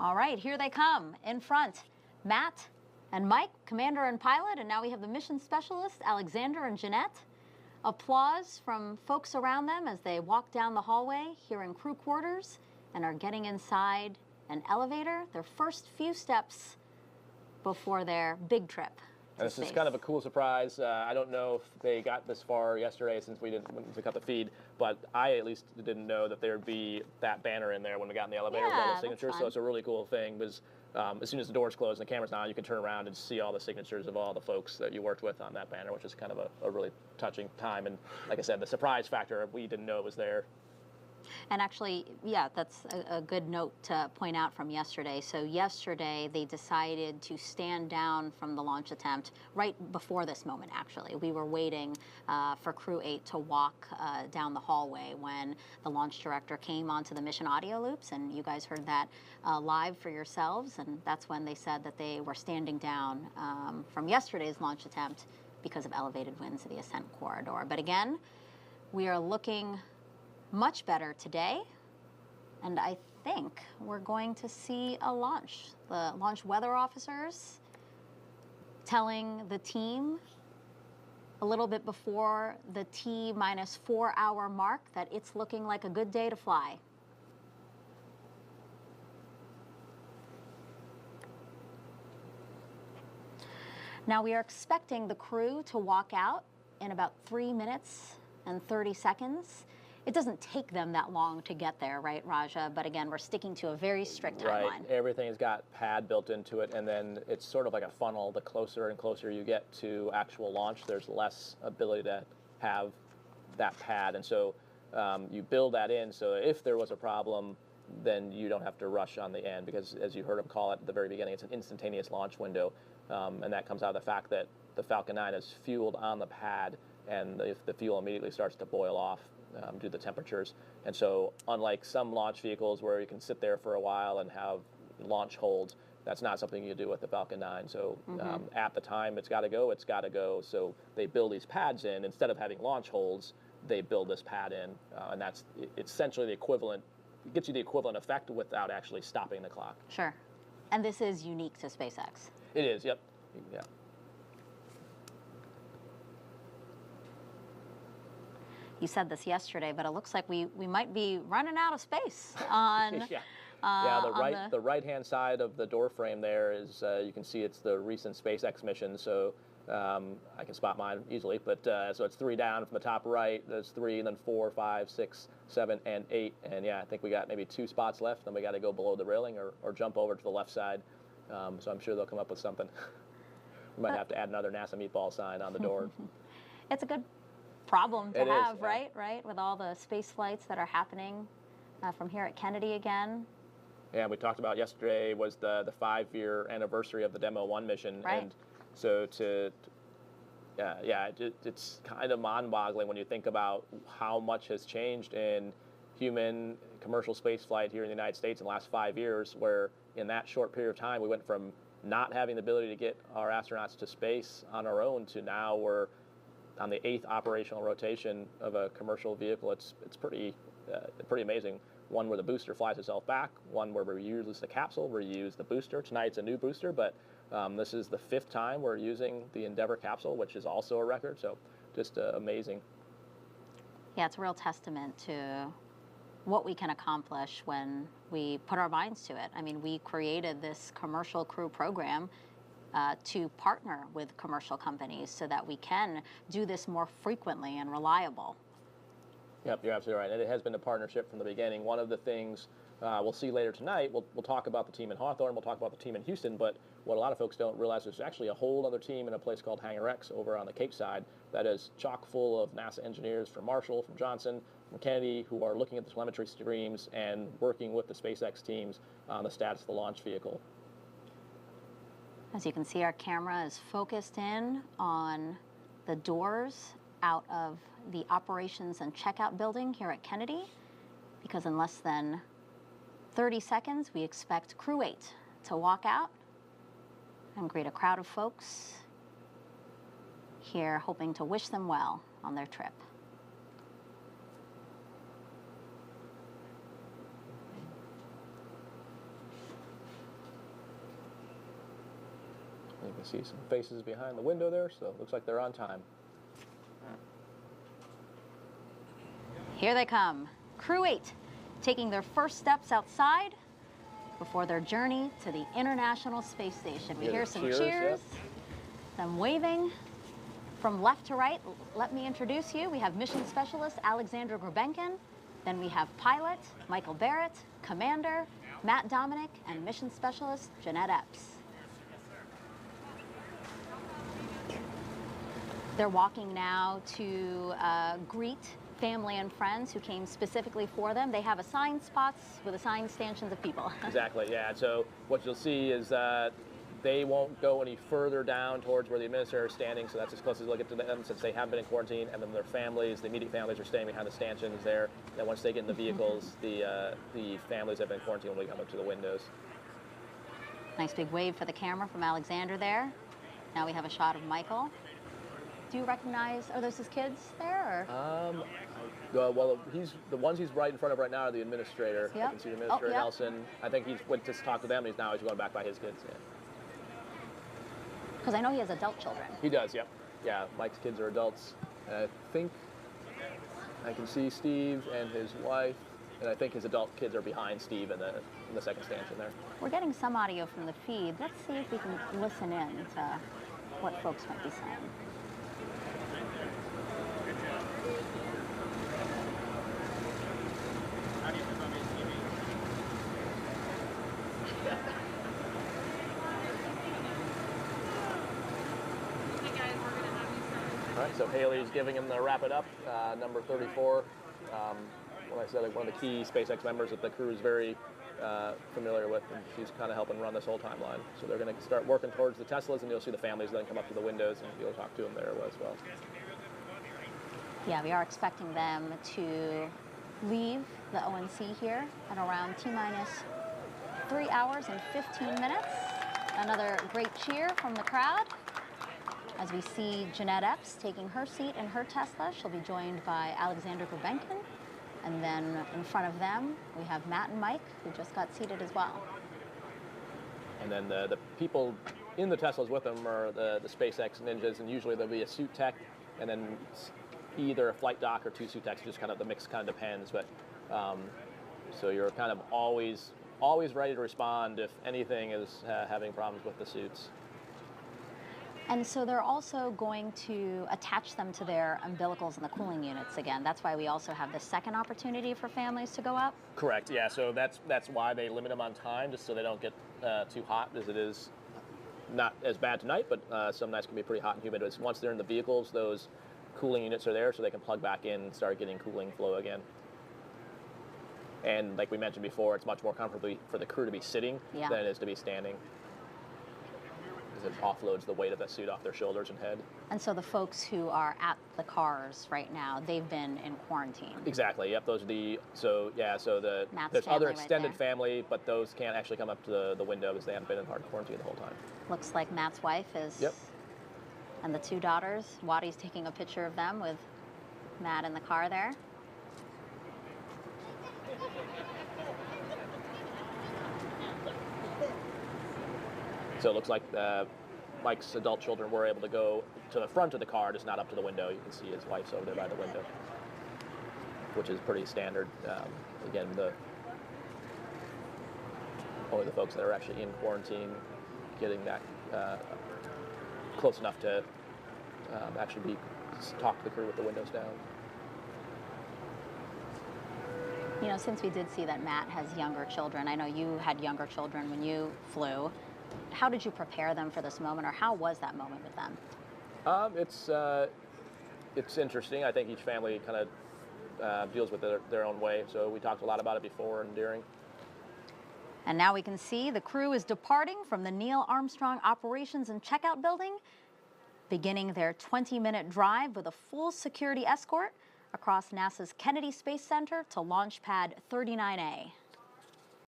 All right, here they come in front. Matt and Mike, commander and pilot, and now we have the mission specialist, Aleksandr and Jeanette. Applause from folks around them as they walk down the hallway here in crew quarters and are getting inside an elevator, their first few steps before their big trip. This is kind of a cool surprise. I don't know if they got this far yesterday since we cut the feed, but I at least didn't know that there'd be that banner in there when we got in the elevator with all the signatures. So it's a really cool thing because as soon as the doors close and the camera's on, you can turn around and see all the signatures of all the folks that you worked with on that banner, which is kind of a really touching time. And like I said, the surprise factor, we didn't know it was there. And actually, yeah, that's a good note to point out from yesterday. So yesterday, they decided to stand down from the launch attempt right before this moment, actually. We were waiting for Crew-8 to walk down the hallway when the launch director came onto the mission audio loops, and you guys heard that live for yourselves. And that's when they said that they were standing down from yesterday's launch attempt because of elevated winds of the ascent corridor. But again, we are looking much better today, and I think we're going to see a launch. The launch weather officers telling the team a little bit before the T-4 hour mark that it's looking like a good day to fly. Now we are expecting the crew to walk out in about 3 minutes and 30 seconds. It doesn't take them that long to get there, right, Raja? But again, we're sticking to a very strict timeline. Right. Everything's got pad built into it, and then it's sort of like a funnel. The closer and closer you get to actual launch, there's less ability to have that pad. And so you build that in, so if there was a problem, then you don't have to rush on the end, because as you heard him call it at the very beginning, it's an instantaneous launch window. And that comes out of the fact that the Falcon 9 is fueled on the pad, and if the fuel immediately starts to boil off due to the temperatures. And so unlike some launch vehicles where you can sit there for a while and have launch holds, that's not something you do with the Falcon 9. So at the time it's got to go, it's got to go. So they build these pads in. Instead of having launch holds, they build this pad in. And that's essentially the equivalent, it gets you the equivalent effect without actually stopping the clock. Sure. And this is unique to SpaceX. It is, yep. Yeah. You said this yesterday, but it looks like we might be running out of space on the right-hand side of the door frame there is, you can see it's the recent SpaceX mission, so I can spot mine easily, but so it's 3 down from the top right, there's 3, and then 4, 5, 6, 7, and 8, and yeah, I think we got maybe 2 spots left, then we got to go below the railing or jump over to the left side, so I'm sure they'll come up with something. We might have to add another NASA meatball sign on the door. It's a good problem to have, right? Right, with all the space flights that are happening from here at Kennedy again. Yeah, we talked about yesterday was the 5-year anniversary of the Demo 1 mission, right. And so it's kind of mind-boggling when you think about how much has changed in human commercial space flight here in the United States in the last 5 years, where in that short period of time we went from not having the ability to get our astronauts to space on our own to now we're on the 8th operational rotation of a commercial vehicle. It's pretty amazing. One where the booster flies itself back, one where we reuse the capsule, we reuse the booster. Tonight's a new booster, but this is the 5th time we're using the Endeavour capsule, which is also a record, so just amazing. Yeah, it's a real testament to what we can accomplish when we put our minds to it. I mean, we created this commercial crew program to partner with commercial companies so that we can do this more frequently and reliable. Yep, you're absolutely right. And it has been a partnership from the beginning. One of the things we'll see later tonight, we'll talk about the team in Hawthorne, we'll talk about the team in Houston, but what a lot of folks don't realize is there's actually a whole other team in a place called Hangar X over on the Cape side that is chock full of NASA engineers from Marshall, from Johnson, from Kennedy, who are looking at the telemetry streams and working with the SpaceX teams on the status of the launch vehicle. As you can see, our camera is focused in on the doors out of the operations and checkout building here at Kennedy, because in less than 30 seconds, we expect Crew-8 to walk out and greet a crowd of folks here, hoping to wish them well on their trip. You can see some faces behind the window there, so it looks like they're on time. Here they come, Crew-8, taking their first steps outside before their journey to the International Space Station. We hear some cheers, yep. them waving. From left to right, let me introduce you. We have Mission Specialist Aleksandr Grebenkin. Then we have Pilot Michael Barratt, Commander Matt Dominick, and Mission Specialist Jeanette Epps. They're walking now to greet family and friends who came specifically for them. They have assigned spots with assigned stanchions of people. Exactly, yeah. So what you'll see is that they won't go any further down towards where the administrator is standing, so that's as close as they'll get to them since they have been in quarantine, and then their families, the immediate families, are staying behind the stanchions there. Then once they get in the vehicles, the families that have been in quarantine will come up to the windows. Nice big wave for the camera from Aleksandr there. Now we have a shot of Michael. Do you recognize, are those his kids there? Or? Well, the ones he's right in front of right now are the administrator. Yep. I can see the administrator, yep. Nelson. I think he went to talk to them, and he's going back by his kids. Yeah. Because I know he has adult children. He does, yep. Yeah, Mike's kids are adults. I think I can see Steve and his wife, and I think his adult kids are behind Steve in the second stanchion there. We're getting some audio from the feed. Let's see if we can listen in to what folks might be saying. All right, so Haley's giving him the wrap it up, number 34. Like I said, like one of the key SpaceX members that the crew is very familiar with, and she's kind of helping run this whole timeline. So they're going to start working towards the Teslas, and you'll see the families then come up to the windows, and you'll talk to them there as well. Yeah, we are expecting them to leave the ONC here at around T-minus 3 hours and 15 minutes. Another great cheer from the crowd. As we see Jeanette Epps taking her seat in her Tesla, she'll be joined by Aleksandr Grebenkin. And then in front of them, we have Matt and Mike, who just got seated as well. And then the people in the Teslas with them are the SpaceX ninjas, and usually there'll be a suit tech, and then either a flight doc or 2 suit techs. Just kind of the mix kind of depends. But so you're kind of always ready to respond if anything is having problems with the suits. And so they're also going to attach them to their umbilicals in the cooling units again. That's why we also have the second opportunity for families to go up? Correct, yeah. So that's why they limit them on time, just so they don't get too hot, as it is not as bad tonight, but some nights can be pretty hot and humid. Once they're in the vehicles, those cooling units are there so they can plug back in and start getting cooling flow again. And like we mentioned before, it's much more comfortable for the crew to be sitting than it is to be standing. It offloads the weight of the suit off their shoulders and head. And so the folks who are at the cars right now, they've been in quarantine. Exactly. Yep. Those are there's other extended family, but those can't actually come up to the window because they haven't been in hard quarantine the whole time. Looks like Matt's wife is. Yep. And the 2 daughters. Wadi's taking a picture of them with Matt in the car there. So it looks like Mike's adult children were able to go to the front of the car, just not up to the window. You can see his wife's over there by the window, which is pretty standard. Again, only the folks that are actually in quarantine getting that close enough to actually talk to the crew with the windows down. You know, since we did see that Matt has younger children, I know you had younger children when you flew. How did you prepare them for this moment, or how was that moment with them? It's interesting. I think each family kind of deals with their own way. So we talked a lot about it before and during. And now we can see the crew is departing from the Neil Armstrong Operations and Checkout Building, beginning their 20-minute drive with a full security escort across NASA's Kennedy Space Center to Launch Pad 39A.